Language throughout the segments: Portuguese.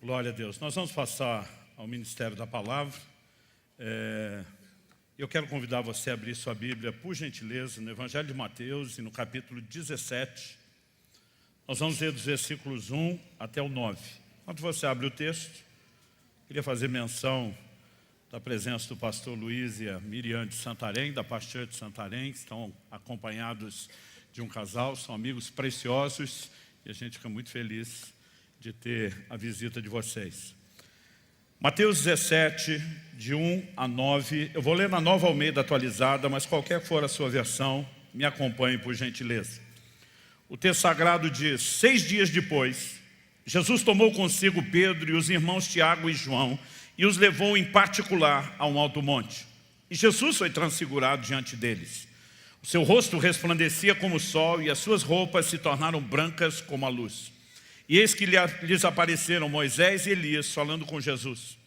Glória a Deus. Nós vamos passar ao Ministério da Palavra. Eu quero convidar você a abrir sua Bíblia, por gentileza, no Evangelho de Mateus e no capítulo 17. Nós vamos ler dos versículos 1 até o 9. Enquanto você abre o texto, queria fazer menção da presença do pastor Luiz e a Miriam de Santarém, da Pastor de Santarém, que estão acompanhados de um casal, são amigos preciosos e a gente fica muito feliz de ter a visita de vocês. Mateus 17, de 1 a 9, eu vou ler na Nova Almeida atualizada, mas qualquer que for a sua versão, me acompanhe por gentileza. O texto sagrado diz: 6 dias depois, Jesus tomou consigo Pedro e os irmãos Tiago e João e os levou em particular a um alto monte. E Jesus foi transfigurado diante deles. O seu rosto resplandecia como o sol e as suas roupas se tornaram brancas como a luz. E eis que lhes apareceram Moisés e Elias falando com Jesus.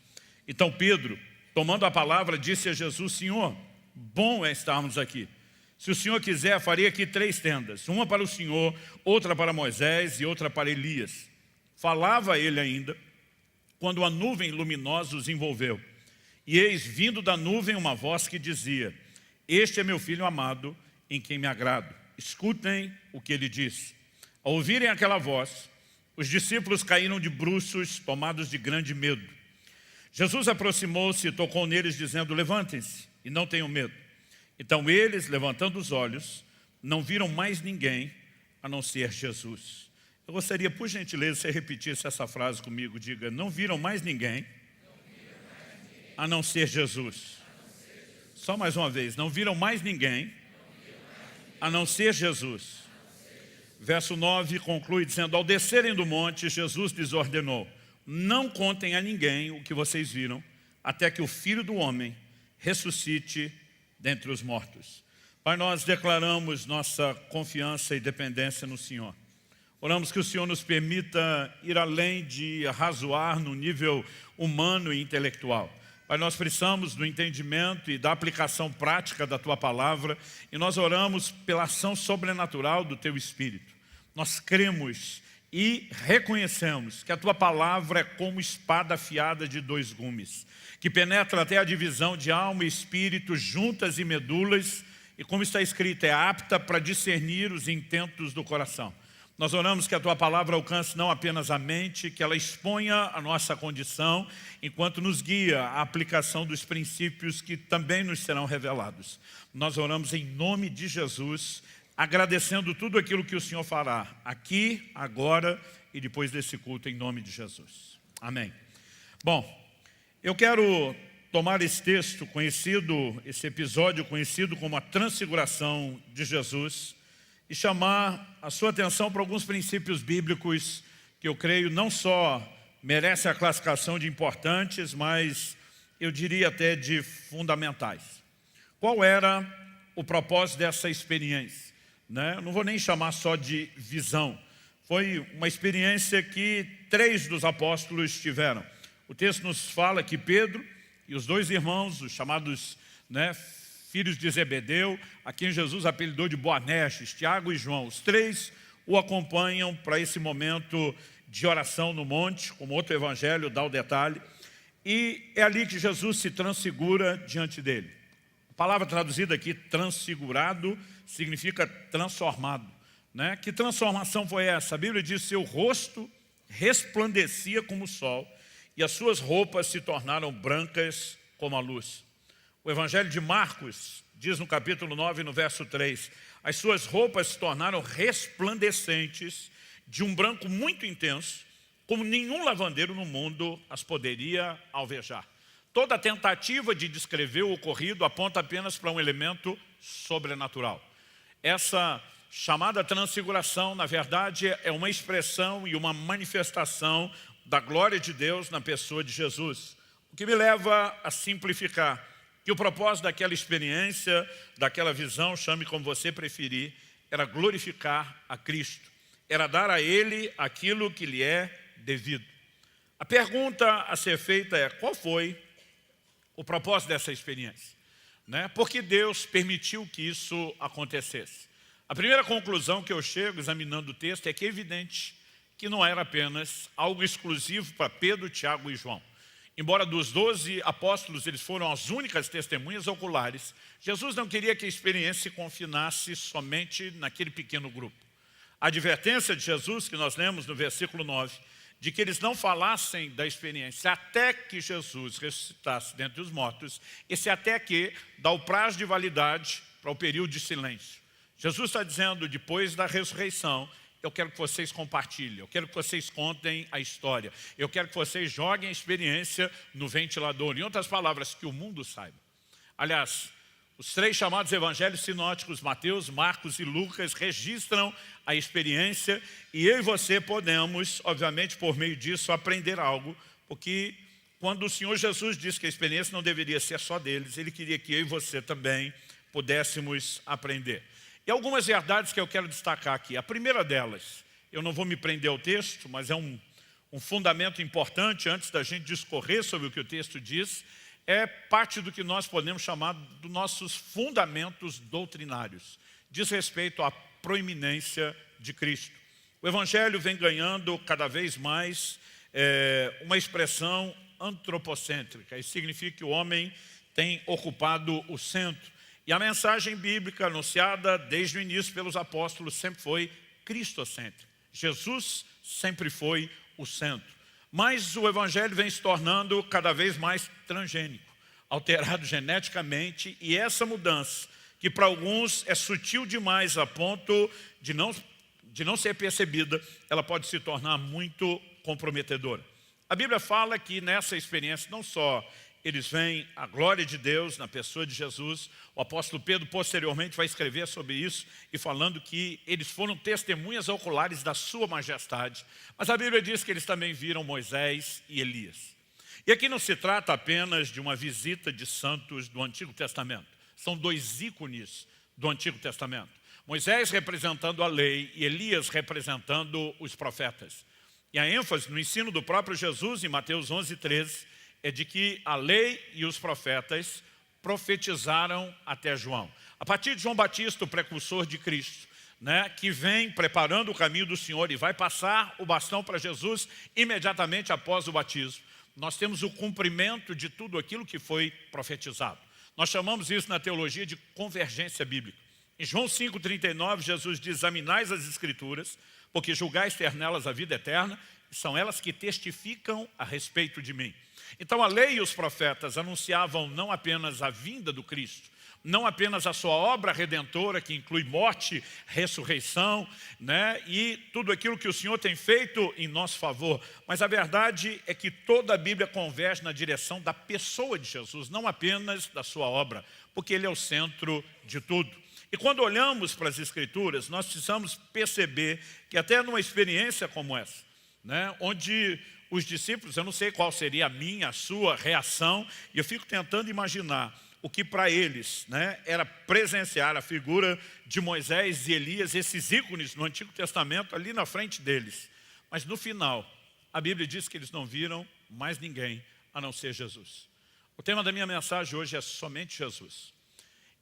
Então Pedro, tomando a palavra, disse a Jesus: Senhor, bom é estarmos aqui. Se o Senhor quiser, farei aqui 3 tendas, uma para o Senhor, outra para Moisés e outra para Elias. Falava ele ainda, quando a nuvem luminosa os envolveu. E eis, vindo da nuvem, uma voz que dizia: Este é meu filho amado, em quem me agrado. Escutem o que ele disse. Ao ouvirem aquela voz, os discípulos caíram de bruços, tomados de grande medo. Jesus aproximou-se e tocou neles, dizendo: Levantem-se e não tenham medo. Então eles, levantando os olhos, não viram mais ninguém a não ser Jesus. Eu gostaria, por gentileza, você repetisse essa frase comigo. Diga: não viram mais ninguém a não ser Jesus. Só mais uma vez: não viram mais ninguém a não ser Jesus. Verso 9 conclui dizendo: ao descerem do monte, Jesus lhes ordenou: não contem a ninguém o que vocês viram, até que o Filho do Homem ressuscite dentre os mortos. Pai, nós declaramos nossa confiança e dependência no Senhor. Oramos que o Senhor nos permita ir além de arrazoar no nível humano e intelectual. Pai, nós precisamos do entendimento e da aplicação prática da Tua Palavra e nós oramos pela ação sobrenatural do Teu Espírito. Nós cremos e reconhecemos que a Tua Palavra é como espada afiada de 2 gumes, que penetra até a divisão de alma e espírito, juntas e medulas, e como está escrito, é apta para discernir os intentos do coração. Nós oramos que a Tua Palavra alcance não apenas a mente, que ela exponha a nossa condição, enquanto nos guia a aplicação dos princípios que também nos serão revelados. Nós oramos em nome de Jesus, agradecendo tudo aquilo que o Senhor fará, aqui, agora e depois desse culto, em nome de Jesus. Amém. Bom, eu quero tomar esse texto conhecido, esse episódio conhecido como a transfiguração de Jesus, e chamar a sua atenção para alguns princípios bíblicos que eu creio não só merecem a classificação de importantes, mas eu diria até de fundamentais. Qual era o propósito dessa experiência? Eu não vou nem chamar só de visão. Foi uma experiência que 3 dos apóstolos tiveram. O texto nos fala que Pedro e os 2 irmãos, os chamados filhos de Zebedeu, a quem Jesus apelidou de Boanerges, Tiago e João, os 3 o acompanham para esse momento de oração no monte, como outro evangelho dá o detalhe, e é ali que Jesus se transfigura diante dele. A palavra traduzida aqui, transfigurado, significa transformado. Que transformação foi essa? A Bíblia diz: seu rosto resplandecia como o sol e as suas roupas se tornaram brancas como a luz. O Evangelho de Marcos diz no capítulo 9, no verso 3, as suas roupas se tornaram resplandecentes de um branco muito intenso, como nenhum lavandeiro no mundo as poderia alvejar. Toda tentativa de descrever o ocorrido aponta apenas para um elemento sobrenatural. Essa chamada transfiguração, na verdade, é uma expressão e uma manifestação da glória de Deus na pessoa de Jesus. O que me leva a simplificar que o propósito daquela experiência, daquela visão, chame como você preferir, era glorificar a Cristo. Era dar a Ele aquilo que lhe é devido. A pergunta a ser feita é: qual foi o propósito dessa experiência? Por que Deus permitiu que isso acontecesse? A primeira conclusão que eu chego examinando o texto é que é evidente que não era apenas algo exclusivo para Pedro, Tiago e João. Embora dos 12 apóstolos eles foram as únicas testemunhas oculares, Jesus não queria que a experiência se confinasse somente naquele pequeno grupo. A advertência de Jesus, que nós lemos no versículo 9, de que eles não falassem da experiência até que Jesus ressuscitasse dentre os mortos, esse até que dá o prazo de validade para o período de silêncio. Jesus está dizendo, depois da ressurreição, eu quero que vocês compartilhem, eu quero que vocês contem a história, eu quero que vocês joguem a experiência no ventilador. Em outras palavras, que o mundo saiba. Aliás, os 3 chamados evangelhos sinóticos, Mateus, Marcos e Lucas, registram a experiência e eu e você podemos, obviamente, por meio disso, aprender algo, porque quando o Senhor Jesus disse que a experiência não deveria ser só deles, Ele queria que eu e você também pudéssemos aprender. E algumas verdades que eu quero destacar aqui. A primeira delas, eu não vou me prender ao texto, mas é um fundamento importante antes da gente discorrer sobre o que o texto diz, é parte do que nós podemos chamar dos nossos fundamentos doutrinários. Diz respeito à proeminência de Cristo. O Evangelho vem ganhando cada vez mais uma expressão antropocêntrica. Isso significa que o homem tem ocupado o centro. E a mensagem bíblica anunciada desde o início pelos apóstolos sempre foi cristocêntrica. Jesus sempre foi o centro. Mas o Evangelho vem se tornando cada vez mais transgênico, alterado geneticamente, e essa mudança, que para alguns é sutil demais a ponto de não ser percebida, ela pode se tornar muito comprometedora. A Bíblia fala que nessa experiência não só eles veem a glória de Deus na pessoa de Jesus. O apóstolo Pedro posteriormente vai escrever sobre isso e falando que eles foram testemunhas oculares da sua majestade. Mas a Bíblia diz que eles também viram Moisés e Elias. E aqui não se trata apenas de uma visita de santos do Antigo Testamento. São 2 ícones do Antigo Testamento. Moisés representando a lei e Elias representando os profetas. E a ênfase no ensino do próprio Jesus, em Mateus 11:13, é de que a lei e os profetas profetizaram até João. A partir de João Batista, o precursor de Cristo, que vem preparando o caminho do Senhor e vai passar o bastão para Jesus imediatamente após o batismo, nós temos o cumprimento de tudo aquilo que foi profetizado. Nós chamamos isso na teologia de convergência bíblica. Em João 5,39, Jesus diz: examinais as Escrituras, porque julgais ter nelas a vida eterna, e são elas que testificam a respeito de mim. Então a lei e os profetas anunciavam não apenas a vinda do Cristo, não apenas a sua obra redentora, que inclui morte, ressurreição, e tudo aquilo que o Senhor tem feito em nosso favor. Mas a verdade é que toda a Bíblia converge na direção da pessoa de Jesus, não apenas da sua obra, porque Ele é o centro de tudo. E quando olhamos para as Escrituras, nós precisamos perceber que até numa experiência como essa, onde os discípulos, eu não sei qual seria a minha, a sua reação, e eu fico tentando imaginar o que para eles era presenciar a figura de Moisés e Elias, esses ícones no Antigo Testamento ali na frente deles. Mas no final, a Bíblia diz que eles não viram mais ninguém a não ser Jesus. O tema da minha mensagem hoje é somente Jesus.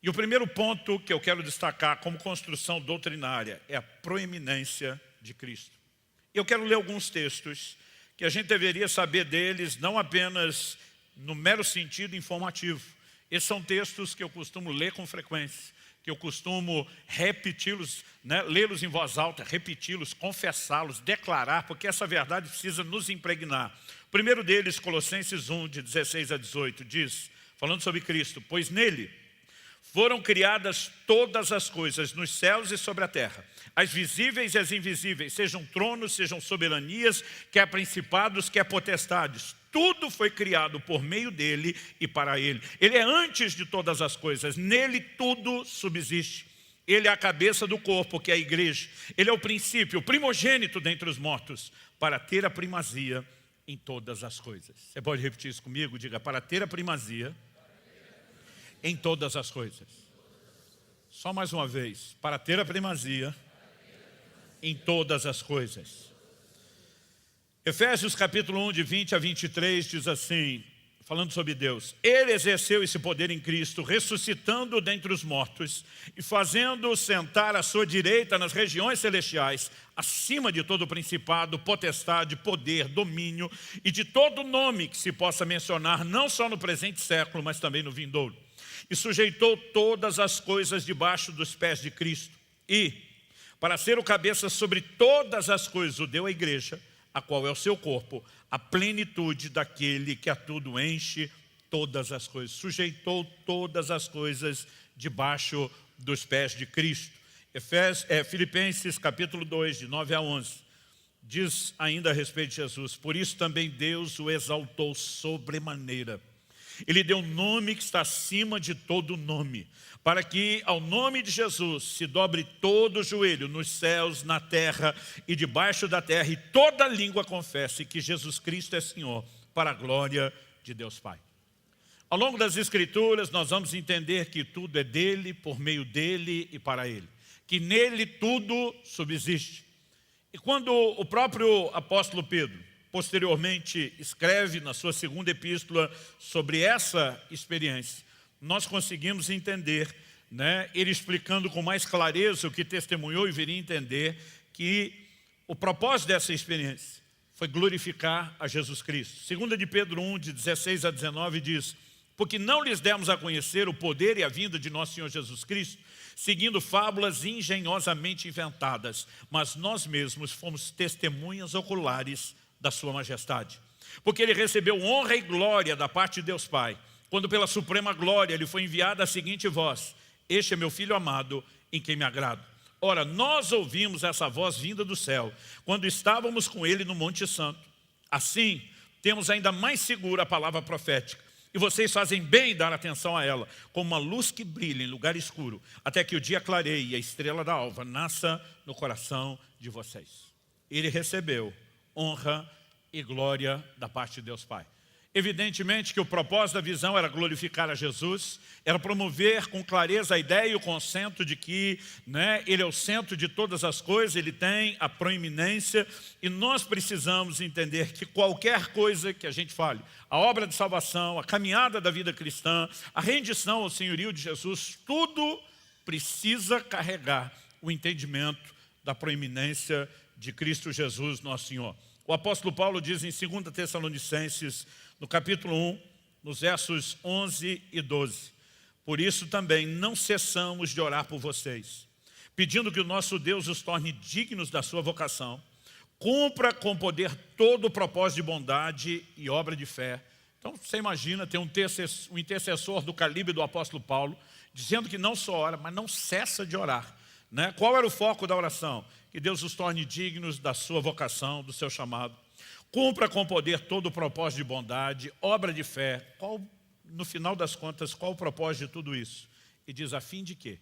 E o primeiro ponto que eu quero destacar como construção doutrinária é a proeminência de Cristo. Eu quero ler alguns textos que a gente deveria saber deles, não apenas no mero sentido informativo. Esses são textos que eu costumo ler com frequência, que eu costumo repeti-los, lê-los em voz alta, repeti-los, confessá-los, declarar, porque essa verdade precisa nos impregnar. O primeiro deles, Colossenses 1, de 16 a 18, diz, falando sobre Cristo: pois nele foram criadas todas as coisas nos céus e sobre a terra, as visíveis e as invisíveis, sejam tronos, sejam soberanias, quer principados, quer potestades. Tudo foi criado por meio dele e para ele. Ele é antes de todas as coisas, nele tudo subsiste. Ele é a cabeça do corpo, que é a igreja. Ele é o princípio, o primogênito dentre os mortos, para ter a primazia em todas as coisas. Você pode repetir isso comigo? Diga: para ter a primazia em todas as coisas. Só mais uma vez: para ter a primazia em todas as coisas. Efésios capítulo 1, de 20 a 23, diz assim: falando sobre Deus, ele exerceu esse poder em Cristo, ressuscitando dentre os mortos e fazendo-o sentar à sua direita nas regiões celestiais, acima de todo principado, potestade, poder, domínio e de todo nome que se possa mencionar, não só no presente século, mas também no vindouro. E sujeitou todas as coisas debaixo dos pés de Cristo. E, para ser o cabeça sobre todas as coisas, o deu à igreja, a qual é o seu corpo, a plenitude daquele que a tudo enche todas as coisas. Sujeitou todas as coisas debaixo dos pés de Cristo. Filipenses capítulo 2, de 9 a 11, diz ainda a respeito de Jesus: por isso também Deus o exaltou sobremaneira. Ele deu um nome que está acima de todo nome, para que ao nome de Jesus se dobre todo o joelho nos céus, na terra e debaixo da terra, e toda língua confesse que Jesus Cristo é Senhor, para a glória de Deus Pai. Ao longo das Escrituras nós vamos entender que tudo é dele, por meio dele e para ele, que nele tudo subsiste. E quando o próprio apóstolo Pedro posteriormente escreve na sua segunda epístola sobre essa experiência, nós conseguimos entender, ele explicando com mais clareza o que testemunhou e viria a entender, que o propósito dessa experiência foi glorificar a Jesus Cristo. Segunda de Pedro 1, de 16 a 19 diz: porque não lhes demos a conhecer o poder e a vinda de nosso Senhor Jesus Cristo, seguindo fábulas engenhosamente inventadas, mas nós mesmos fomos testemunhas oculares da sua majestade. Porque ele recebeu honra e glória da parte de Deus Pai, quando pela suprema glória lhe foi enviada a seguinte voz: este é meu Filho amado, em quem me agrado. Ora, nós ouvimos essa voz vinda do céu, quando estávamos com ele no Monte Santo. Assim, temos ainda mais segura a palavra profética, e vocês fazem bem em dar atenção a ela, como uma luz que brilha em lugar escuro, até que o dia clareie e a estrela da alva nasça no coração de vocês. Ele recebeu honra e glória da parte de Deus Pai. Evidentemente que o propósito da visão era glorificar a Jesus, era promover com clareza a ideia e o consenso de que ele é o centro de todas as coisas, ele tem a proeminência, e nós precisamos entender que qualquer coisa que a gente fale, a obra de salvação, a caminhada da vida cristã, a rendição ao senhorio de Jesus, tudo precisa carregar o entendimento da proeminência de Cristo Jesus, nosso Senhor. O apóstolo Paulo diz em 2 Tessalonicenses, no capítulo 1, nos versos 11 e 12: por isso também não cessamos de orar por vocês, pedindo que o nosso Deus os torne dignos da sua vocação, cumpra com poder todo o propósito de bondade e obra de fé. Então você imagina ter um intercessor do calibre do apóstolo Paulo, dizendo que não só ora, mas não cessa de orar. Qual era o foco da oração? Que Deus os torne dignos da sua vocação, do seu chamado. Cumpra com poder todo o propósito de bondade, obra de fé. No final das contas, qual o propósito de tudo isso? E diz: a fim de quê?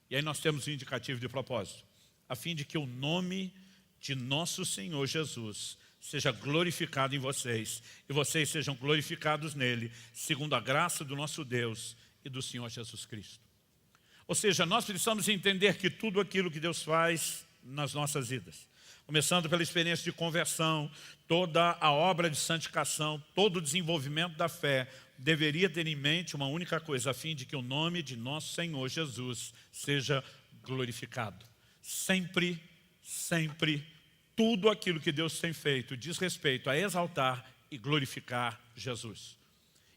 E aí nós temos um indicativo de propósito. A fim de que o nome de nosso Senhor Jesus seja glorificado em vocês, e vocês sejam glorificados nele, segundo a graça do nosso Deus e do Senhor Jesus Cristo. Ou seja, nós precisamos entender que tudo aquilo que Deus faz nas nossas vidas, começando pela experiência de conversão, toda a obra de santificação, todo o desenvolvimento da fé, deveria ter em mente uma única coisa: a fim de que o nome de nosso Senhor Jesus seja glorificado. Sempre, sempre, tudo aquilo que Deus tem feito diz respeito a exaltar e glorificar Jesus.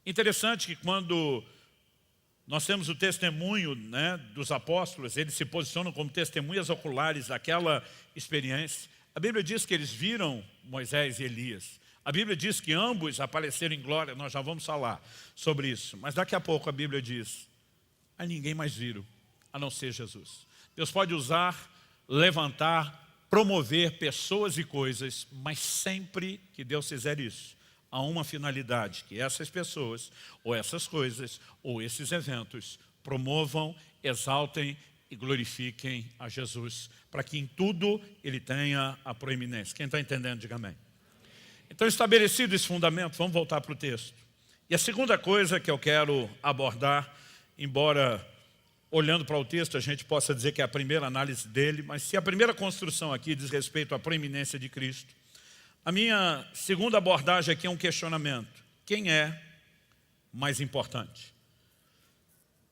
Interessante que quando nós temos o testemunho dos apóstolos, eles se posicionam como testemunhas oculares daquela experiência. A Bíblia diz que eles viram Moisés e Elias. A Bíblia diz que ambos apareceram em glória, nós já vamos falar sobre isso. Mas daqui a pouco a Bíblia diz: a ninguém mais viram, a não ser Jesus. Deus pode usar, levantar, promover pessoas e coisas, mas sempre que Deus fizer isso, há uma finalidade: que essas pessoas, ou essas coisas, ou esses eventos promovam, exaltem e glorifiquem a Jesus, para que em tudo Ele tenha a proeminência. Quem está entendendo, diga amém. Então, estabelecido esse fundamento, vamos voltar para o texto. E a segunda coisa que eu quero abordar, embora olhando para o texto a gente possa dizer que é a primeira análise dele, mas se a primeira construção aqui diz respeito à proeminência de Cristo, a minha segunda abordagem aqui é um questionamento: quem é mais importante.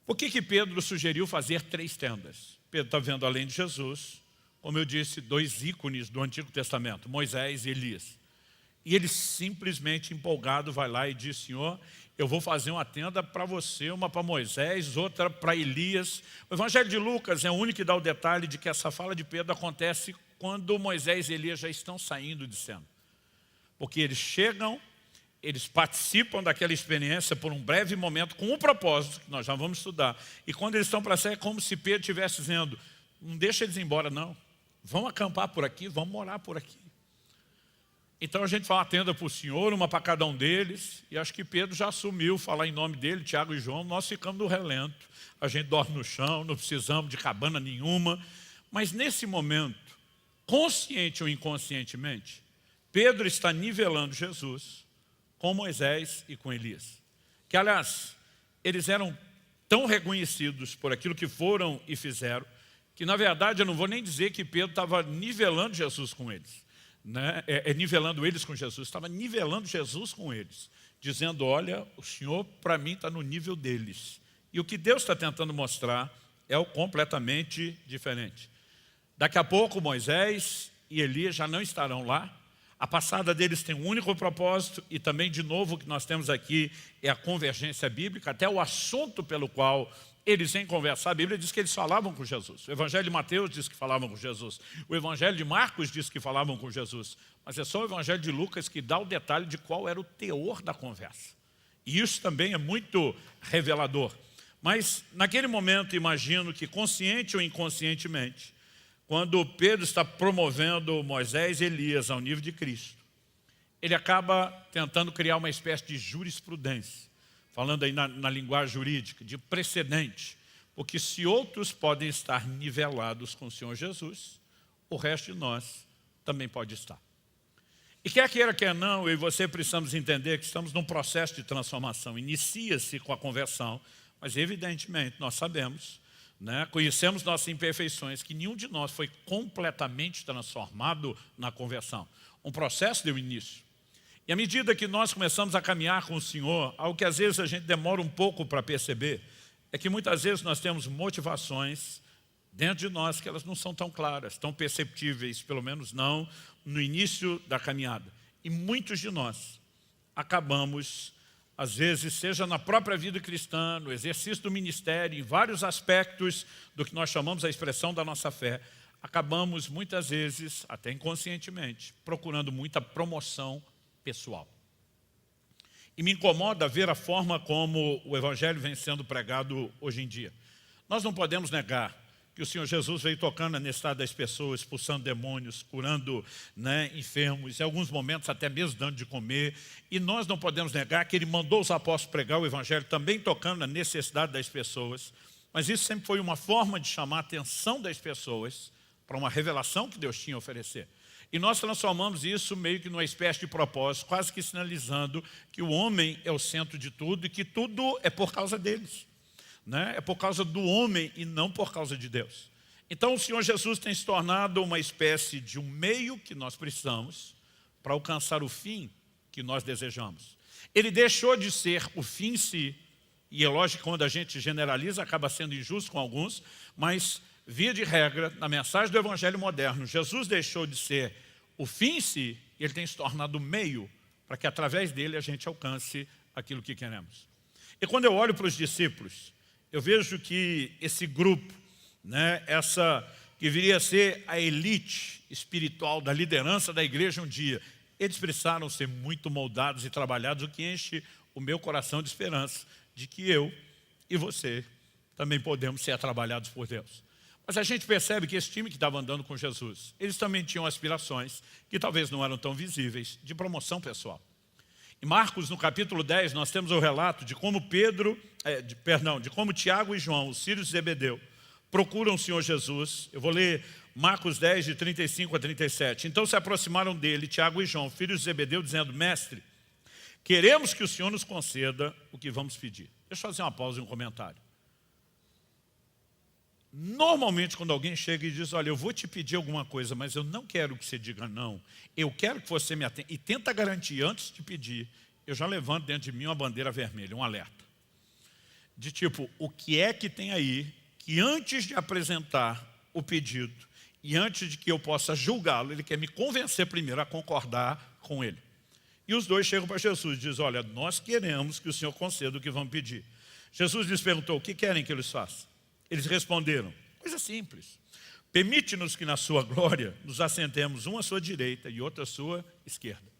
Por que Pedro sugeriu fazer 3 tendas? Pedro está vendo, além de Jesus, como eu disse, 2 ícones do Antigo Testamento, Moisés e Elias. E ele simplesmente empolgado vai lá e diz: Senhor, eu vou fazer uma tenda para você, uma para Moisés, outra para Elias. O Evangelho de Lucas é o único que dá o detalhe de que essa fala de Pedro acontece quando Moisés e Elias já estão saindo de cena. Porque eles chegam, eles participam daquela experiência por um breve momento com um propósito, que nós já vamos estudar. E quando eles estão para sair, é como se Pedro estivesse dizendo: não deixa eles ir embora não, vão acampar por aqui, vão morar por aqui. Então a gente faz uma tenda para o Senhor, uma para cada um deles, e acho que Pedro já assumiu falar em nome dele, Tiago e João, nós ficamos no relento, a gente dorme no chão, não precisamos de cabana nenhuma. Mas nesse momento, consciente ou inconscientemente, Pedro está nivelando Jesus com Moisés e com Elias. Que, aliás, eles eram tão reconhecidos por aquilo que foram e fizeram, que, na verdade, eu não vou nem dizer que Pedro estava nivelando Jesus com eles. Né? Nivelando eles com Jesus, estava nivelando Jesus com eles, dizendo: olha, o Senhor para mim está no nível deles. E o que Deus está tentando mostrar é o completamente diferente. Daqui a pouco Moisés e Elias já não estarão lá. A passada deles tem um único propósito, e também, de novo, o que nós temos aqui é a convergência bíblica, até o assunto pelo qual eles vêm conversar. A Bíblia diz que eles falavam com Jesus. O Evangelho de Mateus diz que falavam com Jesus. O Evangelho de Marcos diz que falavam com Jesus. Mas é só o Evangelho de Lucas que dá o detalhe de qual era o teor da conversa. E isso também é muito revelador. Mas, naquele momento, imagino que, consciente ou inconscientemente, quando Pedro está promovendo Moisés e Elias ao nível de Cristo, ele acaba tentando criar uma espécie de jurisprudência, falando aí na linguagem jurídica, de precedente, porque se outros podem estar nivelados com o Senhor Jesus, o resto de nós também pode estar. E quer queira, quer não, eu e você precisamos entender que estamos num processo de transformação. Inicia-se com a conversão, mas evidentemente nós sabemos, né, conhecemos nossas imperfeições, que nenhum de nós foi completamente transformado na conversão. Um processo deu início. E à medida que nós começamos a caminhar com o Senhor, algo que às vezes a gente demora um pouco para perceber, é que muitas vezes nós temos motivações dentro de nós que elas não são tão claras, tão perceptíveis, pelo menos não no início da caminhada. E muitos de nós acabamos, às vezes, seja na própria vida cristã, no exercício do ministério, em vários aspectos do que nós chamamos a expressão da nossa fé, acabamos muitas vezes, até inconscientemente, procurando muita promoção pessoal. E me incomoda ver a forma como o Evangelho vem sendo pregado hoje em dia. Nós não podemos negar que o Senhor Jesus veio tocando na necessidade das pessoas, expulsando demônios, curando, né, enfermos, em alguns momentos até mesmo dando de comer. E nós não podemos negar que Ele mandou os apóstolos pregar o Evangelho também tocando na necessidade das pessoas. Mas isso sempre foi uma forma de chamar a atenção das pessoas para uma revelação que Deus tinha a oferecer. E nós transformamos isso meio que numa espécie de propósito, quase que sinalizando que o homem é o centro de tudo e que tudo é por causa deles, né? É por causa do homem e não por causa de Deus. Então o Senhor Jesus tem se tornado uma espécie de um meio que nós precisamos para alcançar o fim que nós desejamos. Ele deixou de ser o fim em si, e é lógico que quando a gente generaliza acaba sendo injusto com alguns, mas via de regra, na mensagem do Evangelho moderno, Jesus deixou de ser o fim em si, e Ele tem se tornado o meio para que através dele a gente alcance aquilo que queremos. E quando eu olho para os discípulos, eu vejo que esse grupo, né, essa que viria a ser a elite espiritual da liderança da igreja um dia, eles precisaram ser muito moldados e trabalhados, o que enche o meu coração de esperança de que eu e você também podemos ser trabalhados por Deus. Mas a gente percebe que esse time que estava andando com Jesus, eles também tinham aspirações que talvez não eram tão visíveis, de promoção pessoal. Em Marcos, no capítulo 10, nós temos o relato de como de como Tiago e João, os filhos de Zebedeu, procuram o Senhor Jesus. Eu vou ler Marcos 10, de 35 a 37. Então se aproximaram dele, Tiago e João, filhos de Zebedeu, dizendo: Mestre, queremos que o Senhor nos conceda o que vamos pedir. Deixa eu fazer uma pausa e um comentário. Normalmente, quando alguém chega e diz: olha, eu vou te pedir alguma coisa, mas eu não quero que você diga não, eu quero que você me atenda, e tenta garantir antes de pedir eu já levanto dentro de mim uma bandeira vermelha, um alerta. De tipo, o que é que tem aí que antes de apresentar o pedido e antes de que eu possa julgá-lo, ele quer me convencer primeiro a concordar com ele. E os dois chegam para Jesus e dizem, olha, nós queremos que o Senhor conceda o que vamos pedir. Jesus lhes perguntou, o que querem que eles façam? Eles responderam, coisa simples. Permite-nos que na sua glória nos assentemos um à sua direita e outro à sua esquerda.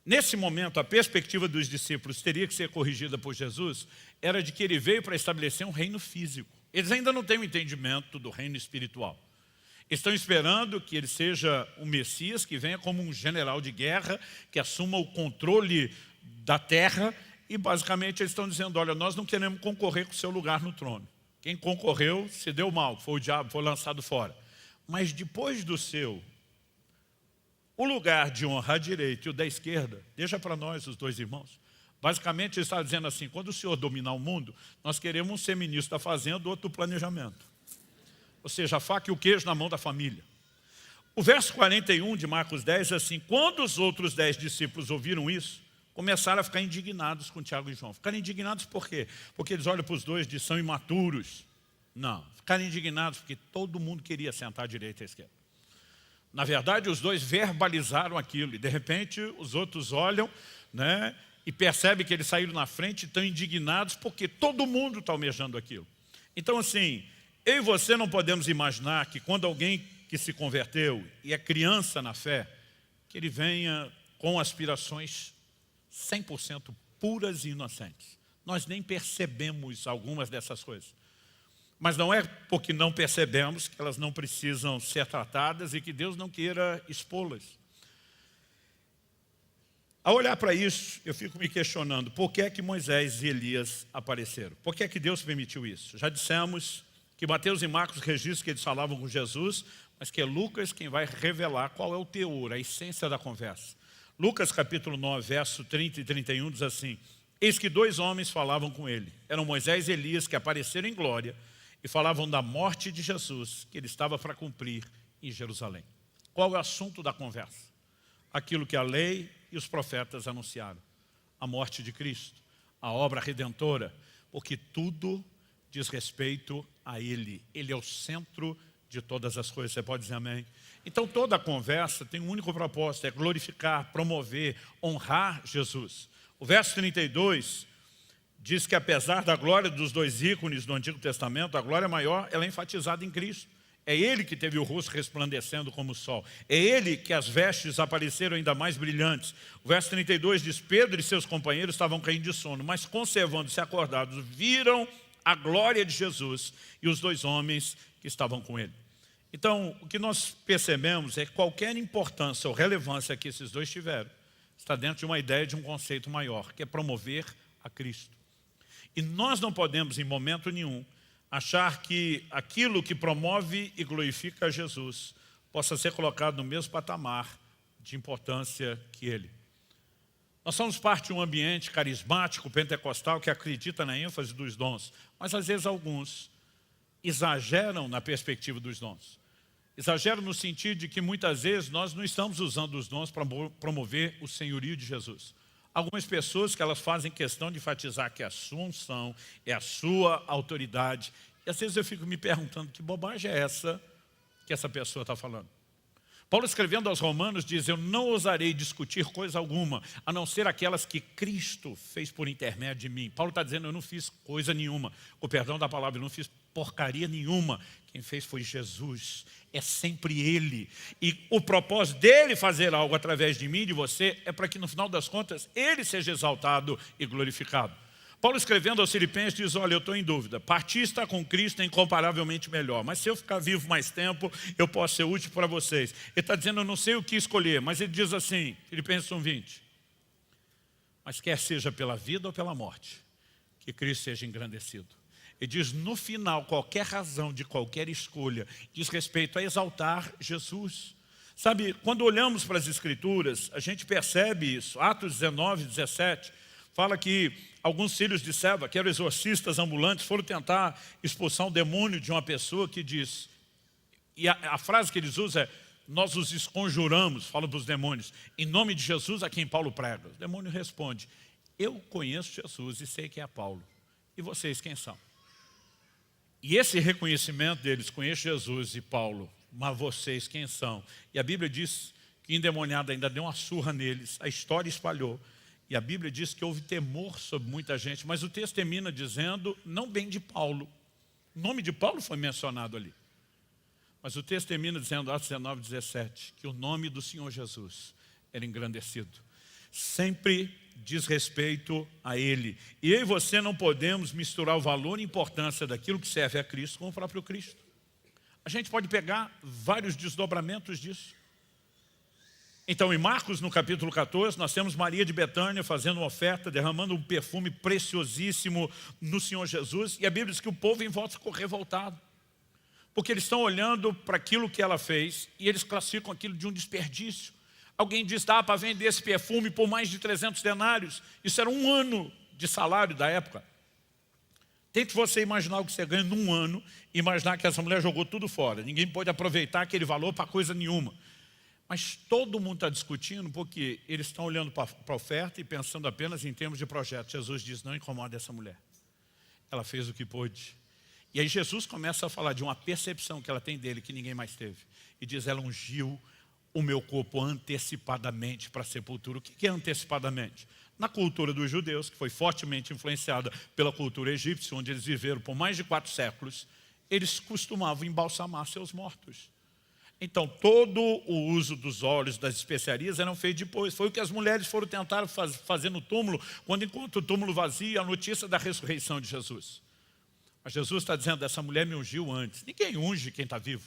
Nesse momento, a perspectiva dos discípulos teria que ser corrigida por Jesus, era de que ele veio para estabelecer um reino físico. Eles ainda não têm o entendimento do reino espiritual. Estão esperando que ele seja um Messias, que venha como um general de guerra, que assuma o controle da terra, e basicamente eles estão dizendo, olha, nós não queremos concorrer com o seu lugar no trono. Quem concorreu se deu mal, foi o diabo, foi lançado fora. Mas depois do seu, o lugar de honra à direita e o da esquerda, deixa para nós, os dois irmãos. Basicamente ele está dizendo assim, quando o Senhor dominar o mundo, nós queremos um ser ministro da fazenda, outro do planejamento. Ou seja, a faca e o queijo na mão da família. O verso 41 de Marcos 10 é assim, quando os outros 10 discípulos ouviram isso, começaram a ficar indignados com Tiago e João. Ficaram indignados por quê? Porque eles olham para os dois e dizem, são imaturos. Não, ficaram indignados porque todo mundo queria sentar à direita e à esquerda. Na verdade, os dois verbalizaram aquilo e de repente os outros olham, né, e percebem que eles saíram na frente e estão indignados porque todo mundo está almejando aquilo. Então assim, eu e você não podemos imaginar que quando alguém que se converteu e é criança na fé, que ele venha com aspirações 100% puras e inocentes. Nós nem percebemos algumas dessas coisas. Mas não é porque não percebemos que elas não precisam ser tratadas e que Deus não queira expô-las. Ao olhar para isso, eu fico me questionando, por que é que Moisés e Elias apareceram? Por que é que Deus permitiu isso? Já dissemos que Mateus e Marcos registram que eles falavam com Jesus, mas que é Lucas quem vai revelar qual é o teor, a essência da conversa. Lucas capítulo 9, verso 30 e 31 diz assim, eis que 2 homens falavam com ele. Eram Moisés e Elias que apareceram em glória e falavam da morte de Jesus, que ele estava para cumprir em Jerusalém. Qual é o assunto da conversa? Aquilo que a lei e os profetas anunciaram. A morte de Cristo, a obra redentora, porque tudo diz respeito a Ele. Ele é o centro de todas as coisas. Você pode dizer amém? Então toda a conversa tem um único propósito, é glorificar, promover, honrar Jesus. O verso 32 diz que apesar da glória dos 2 ícones do Antigo Testamento, a glória maior ela é enfatizada em Cristo. É Ele que teve o rosto resplandecendo como o sol. É Ele que as vestes apareceram ainda mais brilhantes. O verso 32 diz, Pedro e seus companheiros estavam caindo de sono, mas conservando-se acordados, viram a glória de Jesus e os 2 homens que estavam com ele. Então, o que nós percebemos é que qualquer importância ou relevância que esses dois tiveram está dentro de uma ideia de um conceito maior, que é promover a Cristo. E nós não podemos, em momento nenhum, achar que aquilo que promove e glorifica a Jesus possa ser colocado no mesmo patamar de importância que Ele. Nós somos parte de um ambiente carismático, pentecostal, que acredita na ênfase dos dons, mas às vezes alguns exageram na perspectiva dos dons. Exageram no sentido de que muitas vezes nós não estamos usando os dons para promover o senhorio de Jesus. Algumas pessoas que elas fazem questão de enfatizar que é a sua unção, é a sua autoridade. E às vezes eu fico me perguntando que bobagem é essa que essa pessoa está falando. Paulo escrevendo aos Romanos diz, eu não ousarei discutir coisa alguma, a não ser aquelas que Cristo fez por intermédio de mim. Paulo está dizendo, eu não fiz coisa nenhuma. O perdão da palavra, eu não fiz porcaria nenhuma. Quem fez foi Jesus. É sempre Ele. E o propósito dEle fazer algo através de mim e de você é para que no final das contas Ele seja exaltado e glorificado. Paulo escrevendo aos Filipenses diz, olha, eu estou em dúvida, partir estar com Cristo é incomparavelmente melhor, mas se eu ficar vivo mais tempo, eu posso ser útil para vocês. Ele está dizendo, eu não sei o que escolher, mas ele diz assim, Filipenses 1:20, mas quer seja pela vida ou pela morte, que Cristo seja engrandecido. Ele diz, no final, qualquer razão de qualquer escolha diz respeito a exaltar Jesus. Sabe, quando olhamos para as Escrituras, a gente percebe isso. Atos 19, 17, fala que alguns filhos de Seva, que eram exorcistas ambulantes, foram tentar expulsar um demônio de uma pessoa que diz, e a frase que eles usam é, nós os esconjuramos, fala para os demônios, em nome de Jesus a quem Paulo prega. O demônio responde, eu conheço Jesus e sei quem é Paulo. E vocês quem são? E esse reconhecimento deles, conheço Jesus e Paulo, mas vocês quem são? E a Bíblia diz que o endemoniado ainda deu uma surra neles, a história espalhou. E a Bíblia diz que houve temor sobre muita gente, mas o texto termina dizendo, não bem de Paulo. O nome de Paulo foi mencionado ali. Mas o texto termina dizendo, Atos 19, 17, que o nome do Senhor Jesus era engrandecido. Sempre diz respeito a Ele. E eu e você não podemos misturar o valor e a importância daquilo que serve a Cristo com o próprio Cristo. A gente pode pegar vários desdobramentos disso. Então, em Marcos, no capítulo 14, nós temos Maria de Betânia fazendo uma oferta, derramando um perfume preciosíssimo no Senhor Jesus. E a Bíblia diz que o povo em volta ficou revoltado. Porque eles estão olhando para aquilo que ela fez e eles classificam aquilo de um desperdício. Alguém diz, dá para vender esse perfume por mais de 300 denários. Isso era 1 ano de salário da época. Tente você imaginar o que você ganha num ano e imaginar que essa mulher jogou tudo fora. Ninguém pode aproveitar aquele valor para coisa nenhuma. Mas todo mundo está discutindo porque eles estão olhando para a oferta e pensando apenas em termos de projeto. Jesus diz, não incomoda essa mulher. Ela fez o que pôde. E aí Jesus começa a falar de uma percepção que ela tem dele que ninguém mais teve. E diz, ela ungiu o meu corpo antecipadamente para a sepultura. O que é antecipadamente? Na cultura dos judeus, que foi fortemente influenciada pela cultura egípcia, onde eles viveram por mais de 4 séculos, eles costumavam embalsamar seus mortos. Então, todo o uso dos óleos, das especiarias, eram feitos depois. Foi o que as mulheres foram tentar fazer no túmulo, quando enquanto o túmulo vazio, a notícia da ressurreição de Jesus. Mas Jesus está dizendo, essa mulher me ungiu antes. Ninguém unge quem está vivo.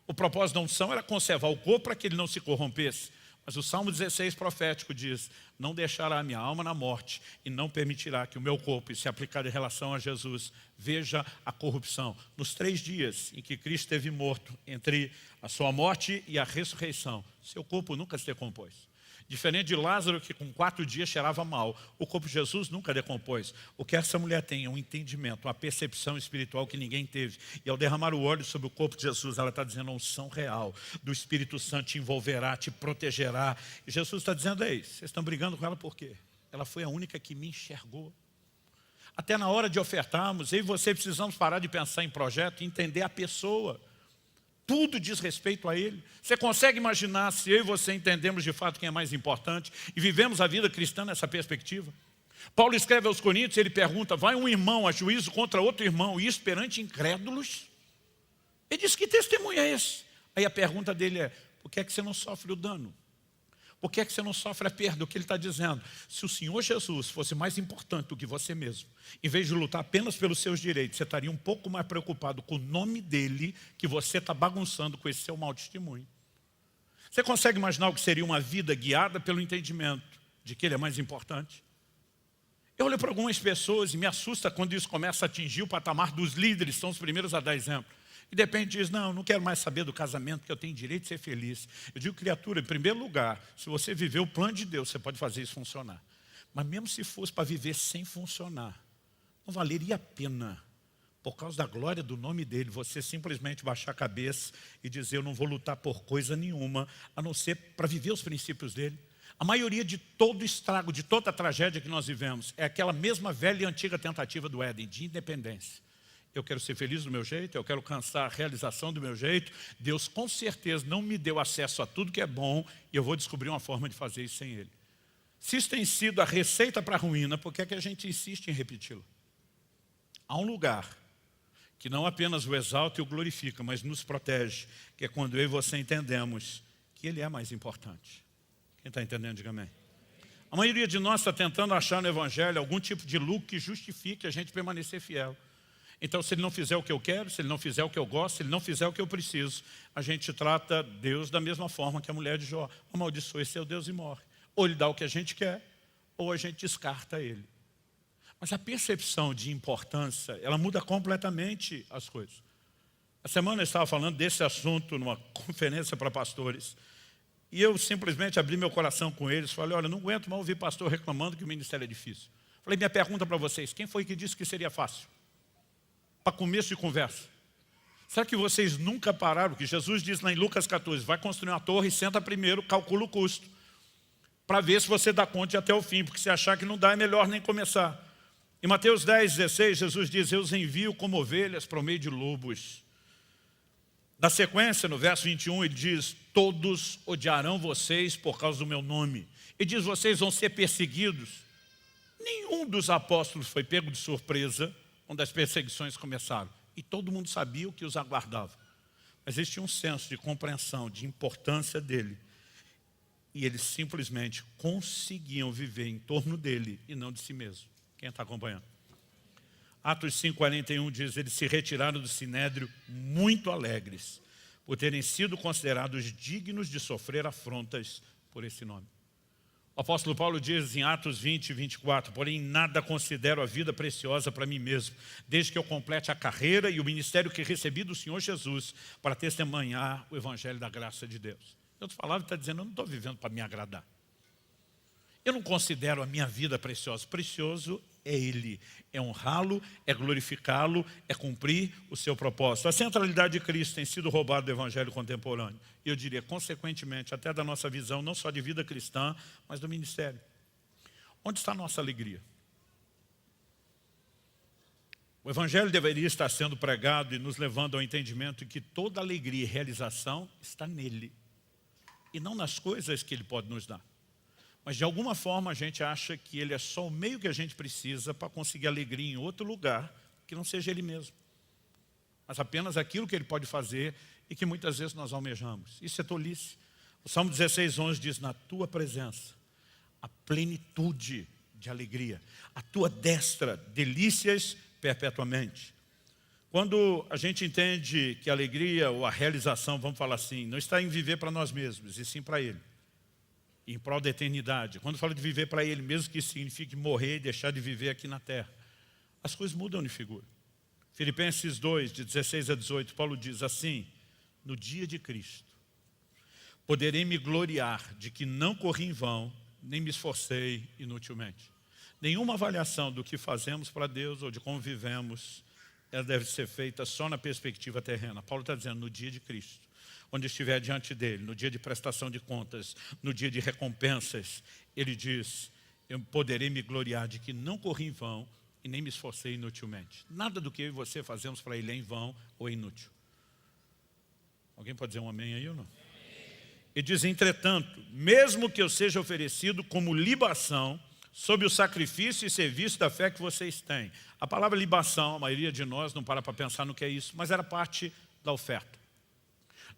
O propósito da unção era conservar o corpo para que ele não se corrompesse. Mas o Salmo 16 profético diz, não deixará a minha alma na morte e não permitirá que o meu corpo, se aplicar em relação a Jesus, veja a corrupção. Nos 3 dias em que Cristo esteve morto, entre a sua morte e a ressurreição, seu corpo nunca se decompôs. Diferente de Lázaro, que com 4 dias cheirava mal, o corpo de Jesus nunca decompôs. O que essa mulher tem é um entendimento, uma percepção espiritual que ninguém teve. E ao derramar o óleo sobre o corpo de Jesus, ela está dizendo a unção real do Espírito Santo te envolverá, te protegerá. E Jesus está dizendo, ei, vocês estão brigando com ela por quê? Ela foi a única que me enxergou. Até na hora de ofertarmos, eu e você precisamos parar de pensar em projeto e entender a pessoa. Tudo diz respeito a Ele. Você consegue imaginar se eu e você entendemos de fato quem é mais importante e vivemos a vida cristã nessa perspectiva? Paulo escreve aos Coríntios, ele pergunta, vai um irmão a juízo contra outro irmão e isso perante incrédulos? Ele diz, que testemunho é esse? Aí a pergunta dele é, por que é que você não sofre o dano? Por que é que você não sofre a perda? O que ele está dizendo? Se o Senhor Jesus fosse mais importante do que você mesmo, em vez de lutar apenas pelos seus direitos, você estaria um pouco mais preocupado com o nome dele, que você está bagunçando com esse seu mau testemunho. Você consegue imaginar o que seria uma vida guiada pelo entendimento de que ele é mais importante? Eu olho para algumas pessoas e me assusta quando isso começa a atingir o patamar dos líderes, são os primeiros a dar exemplo. E de repente diz, não quero mais saber do casamento, porque eu tenho direito de ser feliz. Eu digo, criatura, em primeiro lugar, se você viver o plano de Deus, você pode fazer isso funcionar. Mas mesmo se fosse para viver sem funcionar, não valeria a pena, por causa da glória do nome dele, você simplesmente baixar a cabeça e dizer, eu não vou lutar por coisa nenhuma, a não ser para viver os princípios dele. A maioria de todo estrago, de toda a tragédia que nós vivemos, é aquela mesma velha e antiga tentativa do Éden, de independência. Eu quero ser feliz do meu jeito, eu quero alcançar a realização do meu jeito. Deus com certeza não me deu acesso a tudo que é bom e eu vou descobrir uma forma de fazer isso sem Ele. Se isso tem sido a receita para a ruína, por que é que a gente insiste em repeti-lo? Há um lugar que não apenas o exalta e o glorifica, mas nos protege, que é quando eu e você entendemos que Ele é mais importante. Quem está entendendo, diga amém. A maioria de nós está tentando achar no Evangelho algum tipo de lucro que justifique a gente permanecer fiel. Então, se ele não fizer o que eu quero, se ele não fizer o que eu gosto, se ele não fizer o que eu preciso, a gente trata Deus da mesma forma que a mulher de Jó. Amaldiçoa esse seu Deus e morre. Ou ele dá o que a gente quer, ou a gente descarta ele. Mas a percepção de importância, ela muda completamente as coisas. A semana eu estava falando desse assunto numa conferência para pastores. E eu simplesmente abri meu coração com eles. Falei, olha, não aguento mais ouvir pastor reclamando que o ministério é difícil. Falei, minha pergunta para vocês, quem foi que disse que seria fácil? Para começo de conversa. Será que vocês nunca pararam? Que Jesus diz lá em Lucas 14, vai construir uma torre, senta primeiro, calcula o custo, para ver se você dá conta de ir até o fim, porque se achar que não dá, é melhor nem começar. Em Mateus 10, 16, Jesus diz, eu os envio como ovelhas para o meio de lobos. Na sequência, no verso 21, ele diz, todos odiarão vocês por causa do meu nome. Ele diz, vocês vão ser perseguidos. Nenhum dos apóstolos foi pego de surpresa quando as perseguições começaram. E todo mundo sabia o que os aguardava. Mas eles tinham um senso de compreensão, de importância dele. E eles simplesmente conseguiam viver em torno dele e não de si mesmo. Quem está acompanhando? Atos 5,41 diz, eles se retiraram do sinédrio muito alegres, por terem sido considerados dignos de sofrer afrontas por esse nome. O apóstolo Paulo diz em Atos 20, 24, porém nada considero a vida preciosa para mim mesmo, desde que eu complete a carreira e o ministério que recebi do Senhor Jesus para testemunhar o evangelho da graça de Deus. Em outras palavras, está dizendo, eu não estou vivendo para me agradar. Eu não considero a minha vida preciosa. Precioso é Ele. É honrá-lo, é glorificá-lo, é cumprir o seu propósito. A centralidade de Cristo tem sido roubada do evangelho contemporâneo. E eu diria, consequentemente, até da nossa visão, não só de vida cristã, mas do ministério. Onde está a nossa alegria? O evangelho deveria estar sendo pregado e nos levando ao entendimento de que toda alegria e realização está nele. E não nas coisas que Ele pode nos dar. Mas de alguma forma a gente acha que Ele é só o meio que a gente precisa para conseguir alegria em outro lugar que não seja Ele mesmo. Mas apenas aquilo que Ele pode fazer e que muitas vezes nós almejamos. Isso é tolice. O Salmo 16:11 diz, na tua presença, a plenitude de alegria. A tua destra, delícias perpetuamente. Quando a gente entende que a alegria ou a realização, vamos falar assim, não está em viver para nós mesmos, e sim para Ele. Em prol da eternidade. Quando fala de viver para Ele, mesmo que isso signifique morrer e deixar de viver aqui na terra, as coisas mudam de figura. Filipenses 2, de 16 a 18, Paulo diz assim, no dia de Cristo, poderei me gloriar de que não corri em vão, nem me esforcei inutilmente. Nenhuma avaliação do que fazemos para Deus ou de como vivemos, ela deve ser feita só na perspectiva terrena. Paulo está dizendo, no dia de Cristo, onde estiver diante dele, no dia de prestação de contas, no dia de recompensas, ele diz, eu poderei me gloriar de que não corri em vão e nem me esforcei inutilmente. Nada do que eu e você fazemos para Ele é em vão ou é inútil. Alguém pode dizer um amém aí ou não? Ele diz, entretanto, mesmo que eu seja oferecido como libação, sob o sacrifício e serviço da fé que vocês têm. A palavra libação, a maioria de nós não para pensar no que é isso, mas era parte da oferta.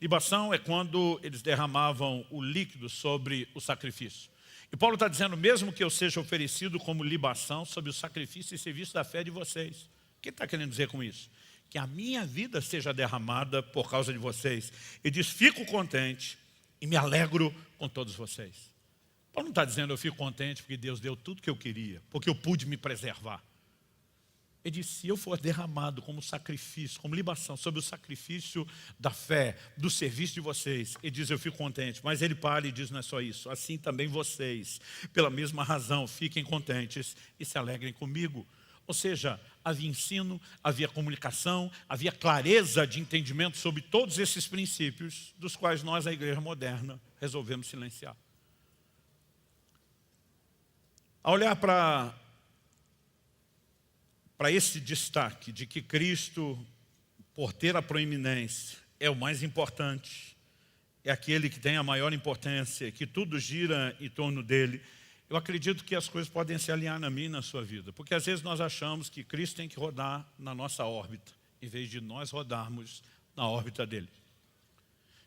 Libação é quando eles derramavam o líquido sobre o sacrifício. E Paulo está dizendo, mesmo que eu seja oferecido como libação sobre o sacrifício e serviço da fé de vocês. O que ele está querendo dizer com isso? Que a minha vida seja derramada por causa de vocês. Ele diz, fico contente e me alegro com todos vocês. Paulo não está dizendo, eu fico contente porque Deus deu tudo que eu queria, porque eu pude me preservar. Ele disse, se eu for derramado como sacrifício, como libação, sobre o sacrifício da fé, do serviço de vocês, ele diz, eu fico contente. Mas ele para e diz, não é só isso, assim também vocês, pela mesma razão, fiquem contentes e se alegrem comigo. Ou seja, havia ensino, havia comunicação, havia clareza de entendimento sobre todos esses princípios, dos quais nós, a igreja moderna, resolvemos silenciar. Ao olhar para esse destaque de que Cristo, por ter a proeminência, é o mais importante, é aquele que tem a maior importância, que tudo gira em torno dele, eu acredito que as coisas podem se alinhar na minha e na sua vida. Porque às vezes nós achamos que Cristo tem que rodar na nossa órbita, em vez de nós rodarmos na órbita dele.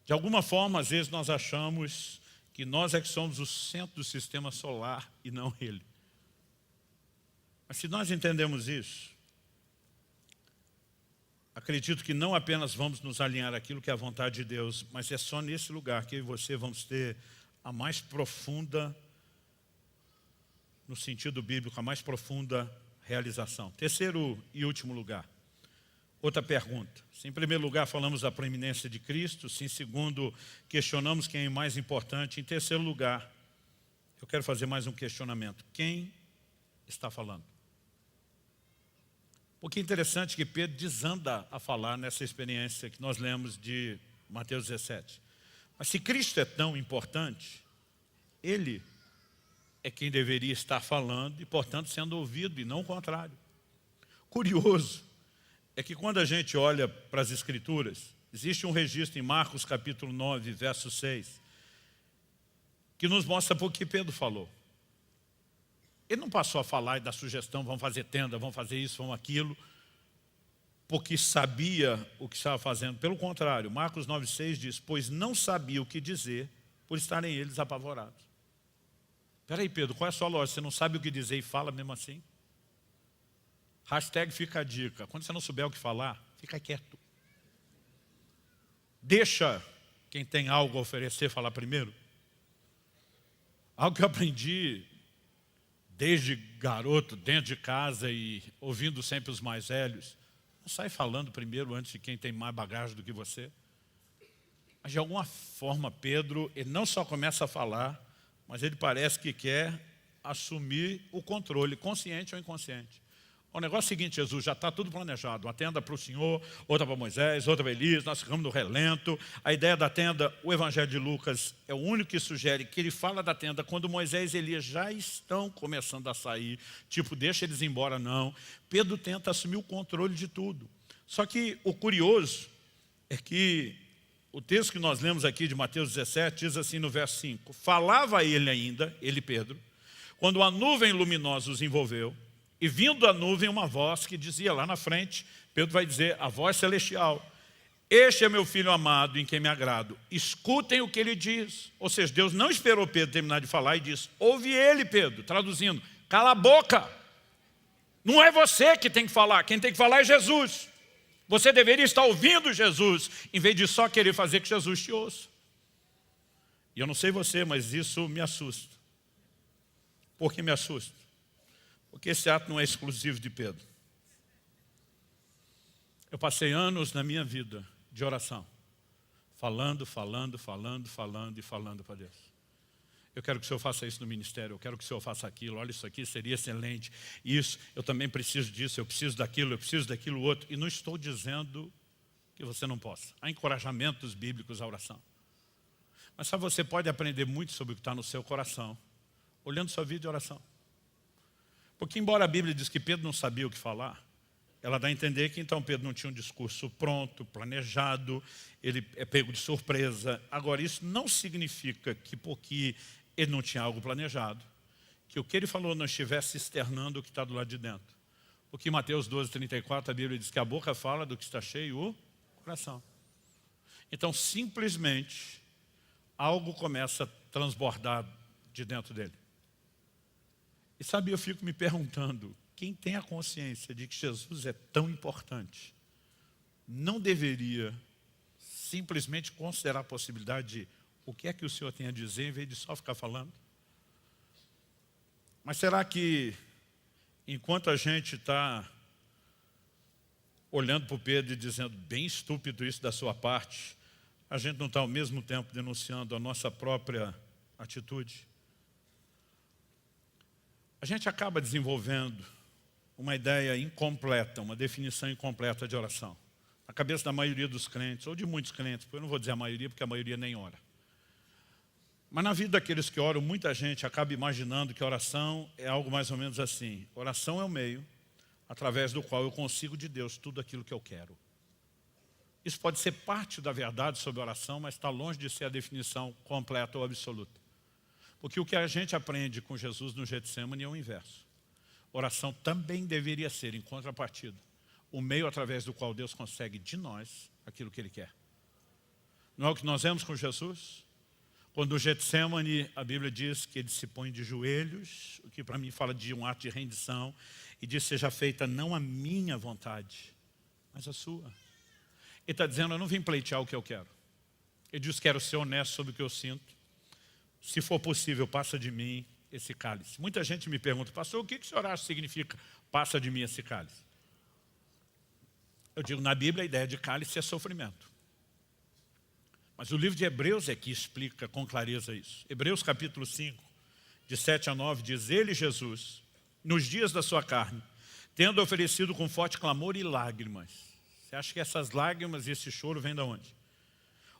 De alguma forma, às vezes nós achamos que nós é que somos o centro do sistema solar e não ele. Mas se nós entendemos isso, acredito que não apenas vamos nos alinhar àquilo que é a vontade de Deus, mas é só nesse lugar que eu e você vamos ter a mais profunda, no sentido bíblico, a mais profunda realização. Terceiro e último lugar. Outra pergunta. Se em primeiro lugar falamos da proeminência de Cristo, se em segundo questionamos quem é mais importante, em terceiro lugar, eu quero fazer mais um questionamento. Quem está falando? Porque é interessante que Pedro desanda a falar nessa experiência que nós lemos de Mateus 17. Mas se Cristo é tão importante, Ele é quem deveria estar falando e, portanto, sendo ouvido, e não o contrário. Curioso é que quando a gente olha para as Escrituras, existe um registro em Marcos capítulo 9, verso 6, que nos mostra por que Pedro falou. Ele não passou a falar e dar sugestão, vamos fazer tenda, vamos fazer isso, vamos aquilo, porque sabia o que estava fazendo. Pelo contrário, Marcos 9,6 diz, pois não sabia o que dizer por estarem eles apavorados. Espera aí, Pedro, qual é a sua lógica? Você não sabe o que dizer e fala mesmo assim? Hashtag fica a dica. Quando você não souber o que falar, fica quieto. Deixa quem tem algo a oferecer falar primeiro. Algo que eu aprendi desde garoto, dentro de casa e ouvindo sempre os mais velhos. Não sai falando primeiro antes de quem tem mais bagagem do que você. Mas de alguma forma, Pedro, ele não só começa a falar, mas ele parece que quer assumir o controle, consciente ou inconsciente. O negócio é o seguinte, Jesus, já está tudo planejado. Uma tenda para o Senhor, outra para Moisés, outra para Elias, nós ficamos no relento. A ideia da tenda, o Evangelho de Lucas é o único que sugere que ele fala da tenda quando Moisés e Elias já estão começando a sair. Tipo, deixa eles embora, não. Pedro tenta assumir o controle de tudo. Só que o curioso é que o texto que nós lemos aqui de Mateus 17 diz assim no verso 5. Falava ele ainda, ele Pedro, quando a nuvem luminosa os envolveu, e vindo da nuvem uma voz que dizia lá na frente, Pedro vai dizer, a voz celestial, este é meu filho amado em quem me agrado, escutem o que ele diz. Ou seja, Deus não esperou Pedro terminar de falar e disse, ouve ele, Pedro, traduzindo, cala a boca. Não é você que tem que falar, quem tem que falar é Jesus. Você deveria estar ouvindo Jesus, em vez de só querer fazer que Jesus te ouça. E eu não sei você, mas isso me assusta. Por que me assusta? Porque esse ato não é exclusivo de Pedro. Eu passei anos na minha vida de oração, falando para Deus. Eu quero que o Senhor faça isso no ministério, eu quero que o Senhor faça aquilo, olha isso aqui, seria excelente. Isso, eu também preciso disso, eu preciso daquilo outro. E não estou dizendo que você não possa. Há encorajamentos bíblicos à oração. Mas sabe, você pode aprender muito sobre o que está no seu coração, olhando sua vida de oração. Porque embora a Bíblia diz que Pedro não sabia o que falar, ela dá a entender que então Pedro não tinha um discurso pronto, planejado, ele é pego de surpresa. Agora, isso não significa que porque ele não tinha algo planejado, que o que ele falou não estivesse externando o que está do lado de dentro. Porque em Mateus 12:34 a Bíblia diz que a boca fala do que está cheio o coração. Então, simplesmente, algo começa a transbordar de dentro dele. E sabe, eu fico me perguntando, quem tem a consciência de que Jesus é tão importante, não deveria simplesmente considerar a possibilidade de o que é que o Senhor tem a dizer, em vez de só ficar falando? Mas será que, enquanto a gente está olhando para o Pedro e dizendo, bem estúpido isso da sua parte, a gente não está ao mesmo tempo denunciando a nossa própria atitude? A gente acaba desenvolvendo uma ideia incompleta, uma definição incompleta de oração. Na cabeça da maioria dos crentes, ou de muitos crentes, porque eu não vou dizer a maioria, porque a maioria nem ora. Mas na vida daqueles que oram, muita gente acaba imaginando que a oração é algo mais ou menos assim. Oração é o meio através do qual eu consigo de Deus tudo aquilo que eu quero. Isso pode ser parte da verdade sobre a oração, mas está longe de ser a definição completa ou absoluta. Porque o que a gente aprende com Jesus no Getsemane é o inverso. Oração também deveria ser, em contrapartida, o meio através do qual Deus consegue de nós aquilo que Ele quer. Não é o que nós vemos com Jesus? Quando no Getsemane, a Bíblia diz que Ele se põe de joelhos, o que para mim fala de um ato de rendição, e diz, seja feita não a minha vontade, mas a sua. Ele está dizendo, eu não vim pleitear o que eu quero. Ele diz, quero ser honesto sobre o que eu sinto. Se for possível, passa de mim esse cálice. Muita gente me pergunta, pastor, o que o senhor acha que significa passa de mim esse cálice? Eu digo, na Bíblia a ideia de cálice é sofrimento. Mas o livro de Hebreus é que explica com clareza isso. Hebreus capítulo 5, de 7 a 9, diz, ele, Jesus, nos dias da sua carne, tendo oferecido com forte clamor e lágrimas. Você acha que essas lágrimas e esse choro vêm de onde?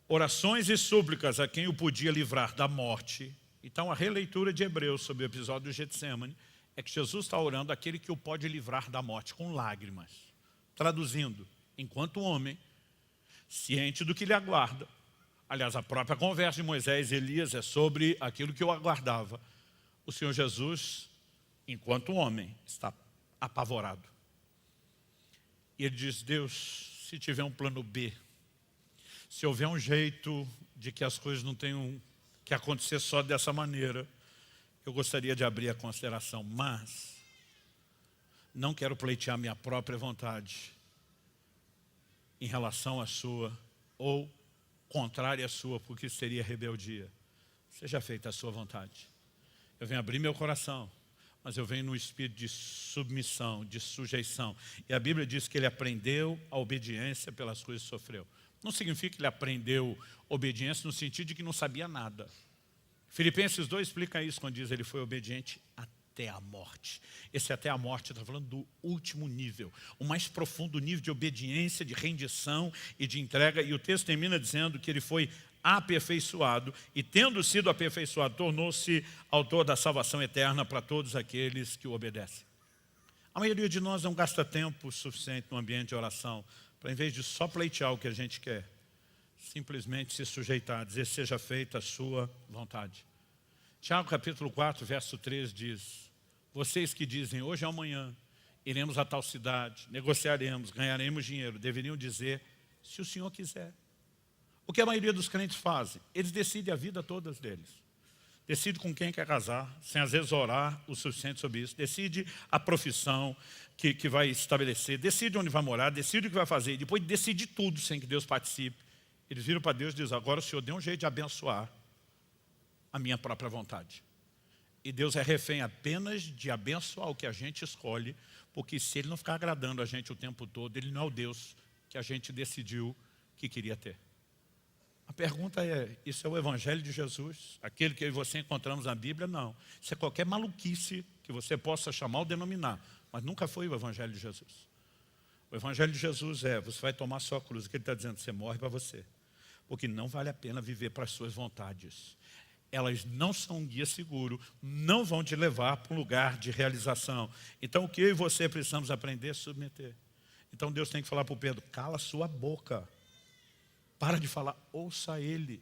Orações e súplicas a quem o podia livrar da morte. Então a releitura de Hebreus sobre o episódio do Getsemane é que Jesus está orando àquele que o pode livrar da morte com lágrimas. Traduzindo, enquanto homem, ciente do que lhe aguarda. Aliás, a própria conversa de Moisés e Elias é sobre aquilo que o aguardava. O Senhor Jesus, enquanto homem, está apavorado. E ele diz, Deus, se tiver um plano B, se houver um jeito de que as coisas não tenham que acontecer só dessa maneira, eu gostaria de abrir a consideração, mas não quero pleitear minha própria vontade em relação à sua, ou contrária à sua, porque seria rebeldia. Seja feita a sua vontade. Eu venho abrir meu coração, mas eu venho no espírito de submissão, de sujeição. E a Bíblia diz que ele aprendeu a obediência pelas coisas que sofreu. Não significa que ele aprendeu obediência no sentido de que não sabia nada. Filipenses 2 explica isso quando diz ele foi obediente até a morte. Esse até a morte está falando do último nível, o mais profundo nível de obediência, de rendição e de entrega. E o texto termina dizendo que ele foi aperfeiçoado e, tendo sido aperfeiçoado, tornou-se autor da salvação eterna para todos aqueles que o obedecem. A maioria de nós não gasta tempo suficiente no ambiente de oração para, em vez de só pleitear o que a gente quer, simplesmente se sujeitar, dizer, seja feita a sua vontade. Tiago capítulo 4, verso 3 diz, vocês que dizem, hoje ou amanhã, iremos a tal cidade, negociaremos, ganharemos dinheiro, deveriam dizer, se o Senhor quiser. O que a maioria dos crentes fazem? Eles decidem a vida toda deles. Decide com quem quer casar, sem às vezes orar o suficiente sobre isso. Decide a profissão que vai estabelecer, decide onde vai morar, decide o que vai fazer. E depois decide tudo sem que Deus participe. Eles viram para Deus e dizem, agora o Senhor deu um jeito de abençoar a minha própria vontade. E Deus é refém apenas de abençoar o que a gente escolhe, porque se Ele não ficar agradando a gente o tempo todo, Ele não é o Deus que a gente decidiu que queria ter. A pergunta é, isso é o Evangelho de Jesus? Aquele que eu e você encontramos na Bíblia? Não. Isso é qualquer maluquice que você possa chamar ou denominar, mas nunca foi o Evangelho de Jesus. O Evangelho de Jesus é, você vai tomar sua cruz, o que ele está dizendo, você morre para você. Porque não vale a pena viver para as suas vontades. Elas não são um guia seguro, não vão te levar para um lugar de realização. Então o que eu e você precisamos aprender é submeter. Então Deus tem que falar para o Pedro, cala sua boca. Para de falar, ouça Ele.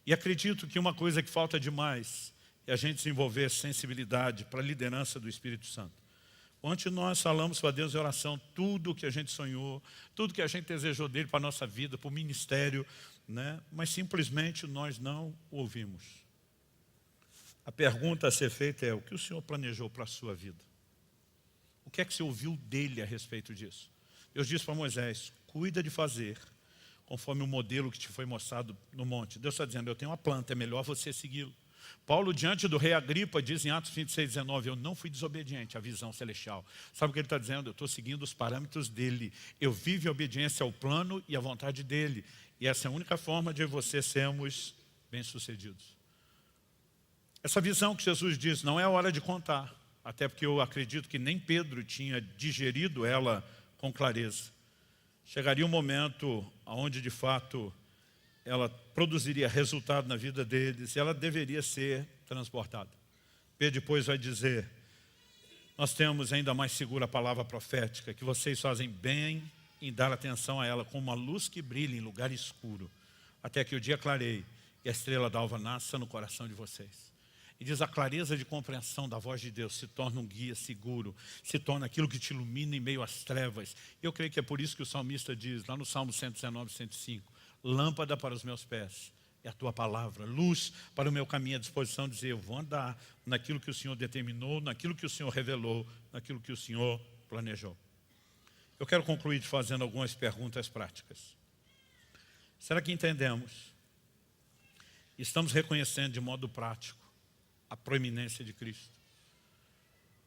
E acredito que uma coisa que falta demais é a gente desenvolver sensibilidade para a liderança do Espírito Santo. Ontem nós falamos para Deus em oração tudo o que a gente sonhou, tudo que a gente desejou dele para a nossa vida, para o ministério, né? Mas simplesmente nós não o ouvimos. A pergunta a ser feita é, o que o Senhor planejou para a sua vida? O que é que você ouviu dele a respeito disso? Deus disse para Moisés, cuida de fazer conforme o modelo que te foi mostrado no monte. Deus está dizendo, eu tenho uma planta, é melhor você segui-lo. Paulo, diante do rei Agripa, diz em Atos 26, 19, eu não fui desobediente à visão celestial. Sabe o que ele está dizendo? Eu estou seguindo os parâmetros dele. Eu vivo em obediência ao plano e à vontade dele. E essa é a única forma de você sermos bem-sucedidos. Essa visão que Jesus diz, não é hora de contar. Até porque eu acredito que nem Pedro tinha digerido ela com clareza. Chegaria um momento onde, de fato, ela produziria resultado na vida deles e ela deveria ser transportada. Pedro depois vai dizer, nós temos ainda mais segura a palavra profética, que vocês fazem bem em dar atenção a ela, como uma luz que brilha em lugar escuro, até que o dia clareie e a estrela d'alva nasça no coração de vocês. E diz, a clareza de compreensão da voz de Deus se torna um guia seguro, se torna aquilo que te ilumina em meio às trevas. Eu creio que é por isso que o salmista diz, lá no Salmo 119, 105, lâmpada para os meus pés é a tua palavra, luz para o meu caminho, à disposição de dizer, eu vou andar naquilo que o Senhor determinou, naquilo que o Senhor revelou, naquilo que o Senhor planejou. Eu quero concluir te fazendo algumas perguntas práticas. Será que entendemos? Estamos reconhecendo de modo prático a proeminência de Cristo.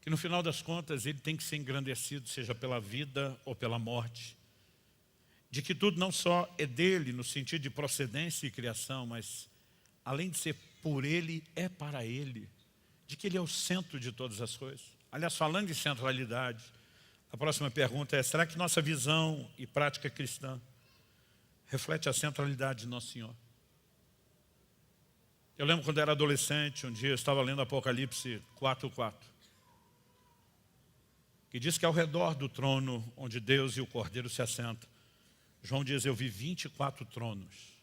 Que no final das contas Ele tem que ser engrandecido, seja pela vida ou pela morte. De que tudo não só é dele, no sentido de procedência e criação, mas além de ser por Ele, é para Ele. De que Ele é o centro de todas as coisas. Aliás, falando de centralidade, A próxima pergunta é, será que nossa visão e prática cristã reflete a centralidade de Nosso Senhor? Eu lembro quando era adolescente, um dia eu estava lendo Apocalipse 4:4, que diz que ao redor do trono onde Deus e o Cordeiro se assentam, João diz, eu vi 24 tronos.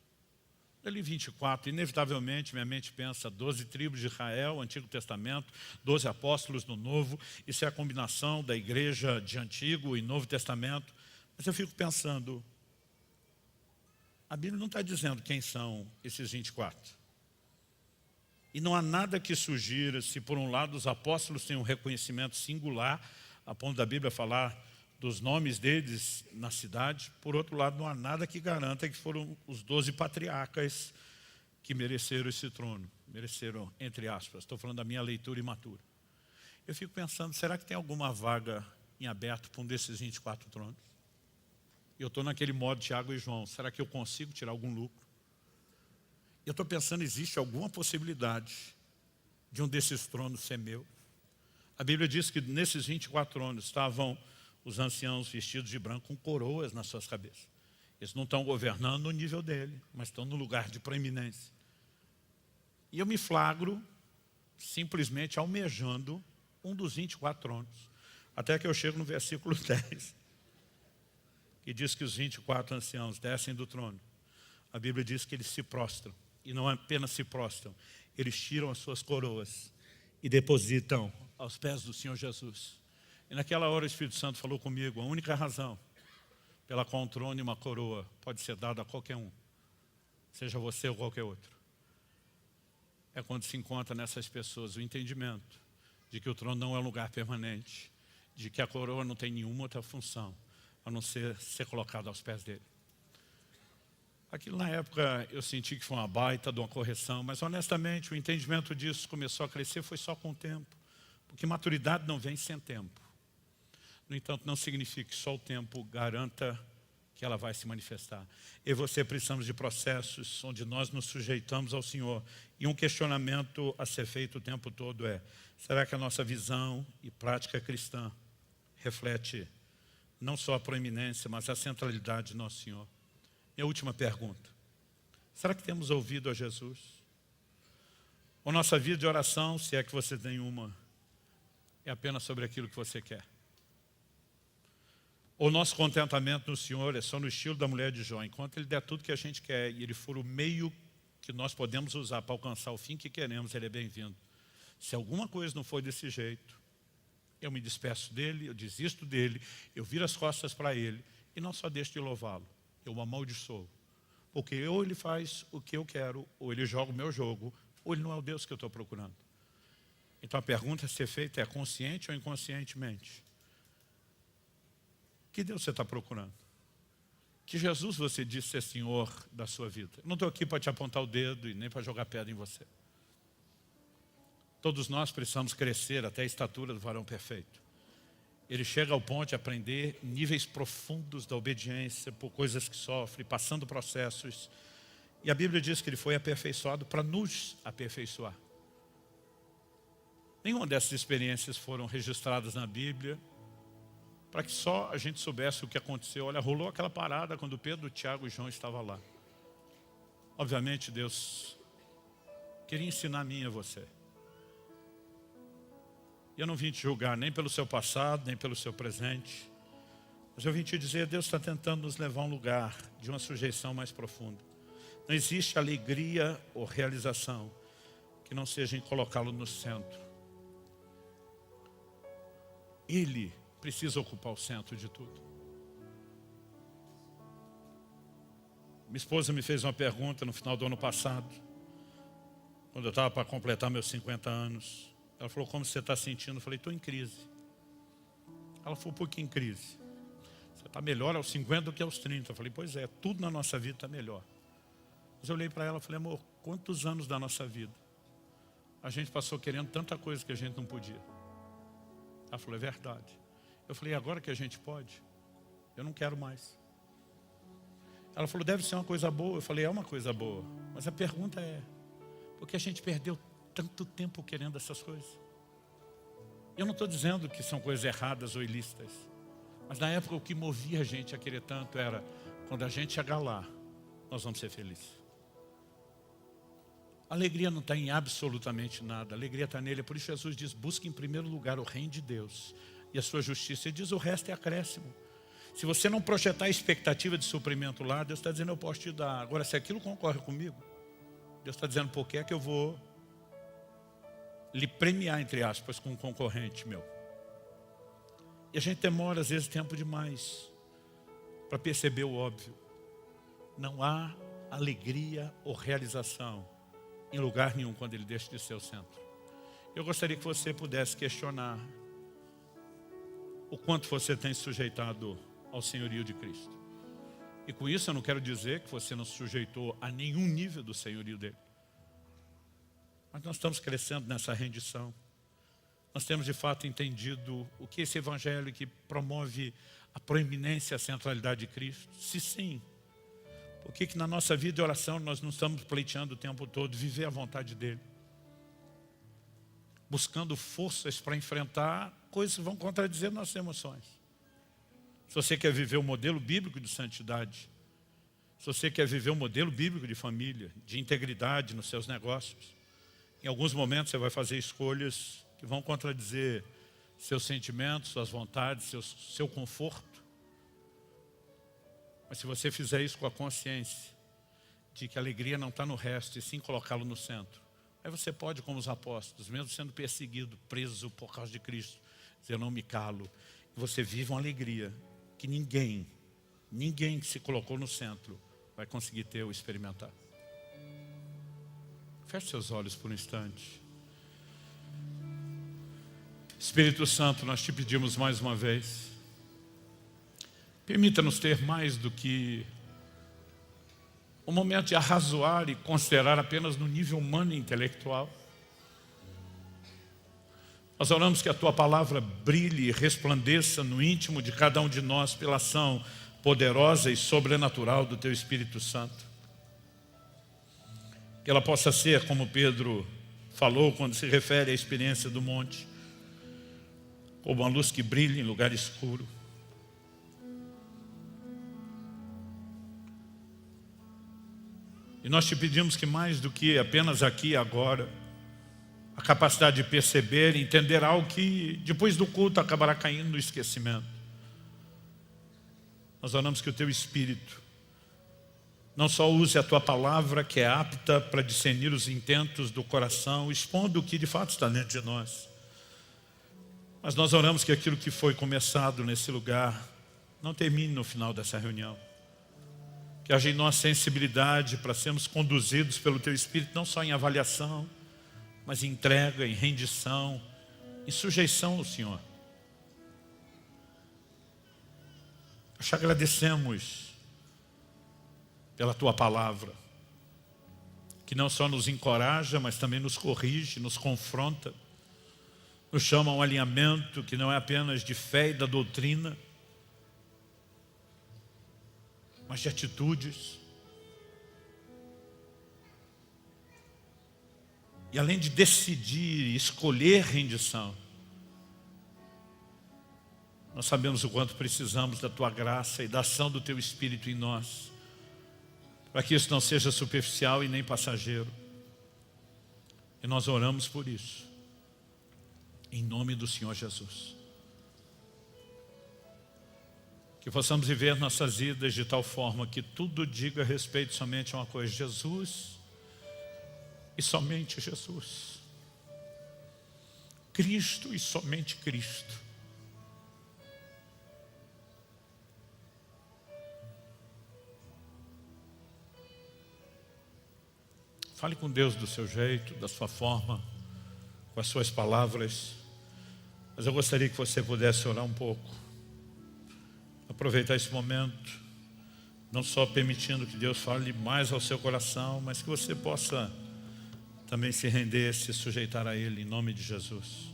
Eu li 24, inevitavelmente minha mente pensa 12 tribos de Israel, Antigo Testamento, 12 apóstolos no Novo, isso é a combinação da igreja de Antigo e Novo Testamento. Mas eu fico pensando, a Bíblia não está dizendo quem são esses 24. E não há nada que sugira, se por um lado os apóstolos têm um reconhecimento singular, a ponto da Bíblia falar dos nomes deles na cidade, por outro lado não há nada que garanta que foram os 12 patriarcas que mereceram esse trono. Mereceram, entre aspas, estou falando da minha leitura imatura. Eu fico pensando, será que tem alguma vaga em aberto para um desses 24 tronos? Eu estou naquele modo Tiago e João, será que eu consigo tirar algum lucro? Eu estou pensando, existe alguma possibilidade de um desses tronos ser meu? A Bíblia diz que nesses 24 tronos estavam os anciãos vestidos de branco com coroas nas suas cabeças. Eles não estão governando no nível dele, mas estão no lugar de proeminência. E eu me flagro simplesmente almejando um dos 24 tronos. Até que eu chego no versículo 10, que diz que os 24 anciãos descem do trono. A Bíblia diz que eles se prostram. E não apenas se prostram, eles tiram as suas coroas e depositam aos pés do Senhor Jesus. E naquela hora o Espírito Santo falou comigo, a única razão pela qual um trono e uma coroa pode ser dado a qualquer um, seja você ou qualquer outro, é quando se encontra nessas pessoas o entendimento de que o trono não é um lugar permanente, de que a coroa não tem nenhuma outra função, a não ser colocada aos pés dele. Aquilo na época eu senti que foi uma baita de uma correção, mas honestamente o entendimento disso começou a crescer, foi só com o tempo, porque maturidade não vem sem tempo. No entanto, não significa que só o tempo garanta que ela vai se manifestar. Eu e você precisamos de processos onde nós nos sujeitamos ao Senhor. E um questionamento a ser feito o tempo todo é, será que a nossa visão e prática cristã reflete não só a proeminência, mas a centralidade de nosso Senhor? Minha última pergunta, será que temos ouvido a Jesus? Ou nossa vida de oração, se é que você tem uma, é apenas sobre aquilo que você quer? O nosso contentamento no Senhor é só no estilo da mulher de Jó. Enquanto Ele der tudo que a gente quer e Ele for o meio que nós podemos usar para alcançar o fim que queremos, Ele é bem-vindo. Se alguma coisa não for desse jeito, eu me despeço dEle, eu desisto dEle, eu viro as costas para Ele e não só deixo de louvá-lo, eu o amaldiçoo. Porque ou Ele faz o que eu quero, ou Ele joga o meu jogo, ou Ele não é o Deus que eu estou procurando. Então a pergunta a ser feita é consciente ou inconscientemente? Que Deus você está procurando? Que Jesus você diz ser Senhor da sua vida? Eu não estou aqui para te apontar o dedo e nem para jogar pedra em você. Todos nós precisamos crescer até a estatura do varão perfeito. Ele chega ao ponto de aprender níveis profundos da obediência por coisas que sofre, passando processos. E a Bíblia diz que ele foi aperfeiçoado para nos aperfeiçoar. Nenhuma dessas experiências foram registradas na Bíblia, para que só a gente soubesse o que aconteceu. Olha, rolou aquela parada quando Pedro, Tiago e João estavam lá. Obviamente Deus queria ensinar a mim e a você. Eu não vim te julgar nem pelo seu passado, nem pelo seu presente. Mas eu vim te dizer, Deus está tentando nos levar a um lugar de uma sujeição mais profunda. Não existe alegria ou realização que não seja em colocá-lo no centro. Ele precisa ocupar o centro de tudo. Minha esposa me fez uma pergunta no final do ano passado, quando eu estava para completar meus 50 anos. Ela falou, como você está sentindo? Eu falei, estou em crise. Ela falou, por que em crise? Você está melhor aos 50 do que aos 30. Eu falei, pois é, tudo na nossa vida está melhor. Mas eu olhei para ela e falei, amor, quantos anos da nossa vida a gente passou querendo tanta coisa que a gente não podia? Ela falou, é verdade. Eu falei, agora que a gente pode, eu não quero mais. Ela falou, deve ser uma coisa boa. Eu falei, é uma coisa boa. Mas a pergunta é, por que a gente perdeu tanto tempo querendo essas coisas? Eu não estou dizendo que são coisas erradas ou ilícitas. Mas na época o que movia a gente a querer tanto era, quando a gente chegar lá, nós vamos ser felizes. A alegria não está em absolutamente nada, a alegria está nele. Por isso Jesus diz, busque em primeiro lugar o reino de Deus e a sua justiça. Ele diz, o resto é acréscimo. Se você não projetar a expectativa de suprimento lá, Deus está dizendo, eu posso te dar. Agora, se aquilo concorre comigo, Deus está dizendo, por que é que eu vou lhe premiar, entre aspas, com um concorrente meu? E a gente demora, às vezes, tempo demais para perceber o óbvio. Não há alegria ou realização em lugar nenhum quando ele deixa de ser o centro. Eu gostaria que você pudesse questionar o quanto você tem sujeitado ao senhorio de Cristo. E com isso eu não quero dizer que você não se sujeitou a nenhum nível do senhorio dele. Mas nós estamos crescendo nessa rendição. Nós temos de fato entendido o que esse evangelho que promove a proeminência, a centralidade de Cristo. Se sim, por que na nossa vida de oração nós não estamos pleiteando o tempo todo viver a vontade dele? Buscando forças para enfrentar coisas que vão contradizer nossas emoções. Se você quer viver o modelo bíblico de santidade, se você quer viver o modelo bíblico de família, de integridade nos seus negócios, em alguns momentos você vai fazer escolhas que vão contradizer seus sentimentos, suas vontades, seu conforto. Mas se você fizer isso com a consciência de que a alegria não está no resto e sim colocá-lo no centro, aí você pode, como os apóstolos, mesmo sendo perseguido, preso por causa de Cristo, dizer, eu não me calo. E você vive uma alegria que ninguém que se colocou no centro vai conseguir ter ou experimentar. Feche seus olhos por um instante. Espírito Santo, nós te pedimos mais uma vez, permita-nos ter mais do que um momento de arrazoar e considerar apenas no nível humano e intelectual. Nós oramos que a Tua palavra brilhe e resplandeça no íntimo de cada um de nós pela ação poderosa e sobrenatural do Teu Espírito Santo. Que ela possa ser, como Pedro falou quando se refere à experiência do monte, como uma luz que brilha em lugar escuro. E nós te pedimos que mais do que apenas aqui e agora, a capacidade de perceber e entender algo que depois do culto acabará caindo no esquecimento. Nós oramos que o Teu Espírito não só use a Tua palavra, que é apta para discernir os intentos do coração, expondo o que de fato está dentro de nós. Mas nós oramos que aquilo que foi começado nesse lugar não termine no final dessa reunião. Que haja em nós sensibilidade para sermos conduzidos pelo Teu Espírito, não só em avaliação, mas em entrega, em rendição, em sujeição ao Senhor. Nós te agradecemos pela Tua palavra, que não só nos encoraja, mas também nos corrige, nos confronta, nos chama a um alinhamento que não é apenas de fé e da doutrina, mas de atitudes. E além de decidir e escolher rendição, nós sabemos o quanto precisamos da Tua graça e da ação do Teu Espírito em nós, para que isso não seja superficial e nem passageiro. E nós oramos por isso, em nome do Senhor Jesus. Que possamos viver nossas vidas de tal forma que tudo diga respeito somente a uma coisa: Jesus e somente Jesus. Cristo e somente Cristo. Fale com Deus do seu jeito, da sua forma, com as suas palavras. Mas eu gostaria que você pudesse orar um pouco. Aproveitar esse momento, não só permitindo que Deus fale mais ao seu coração, mas que você possa também se render, se sujeitar a Ele, em nome de Jesus.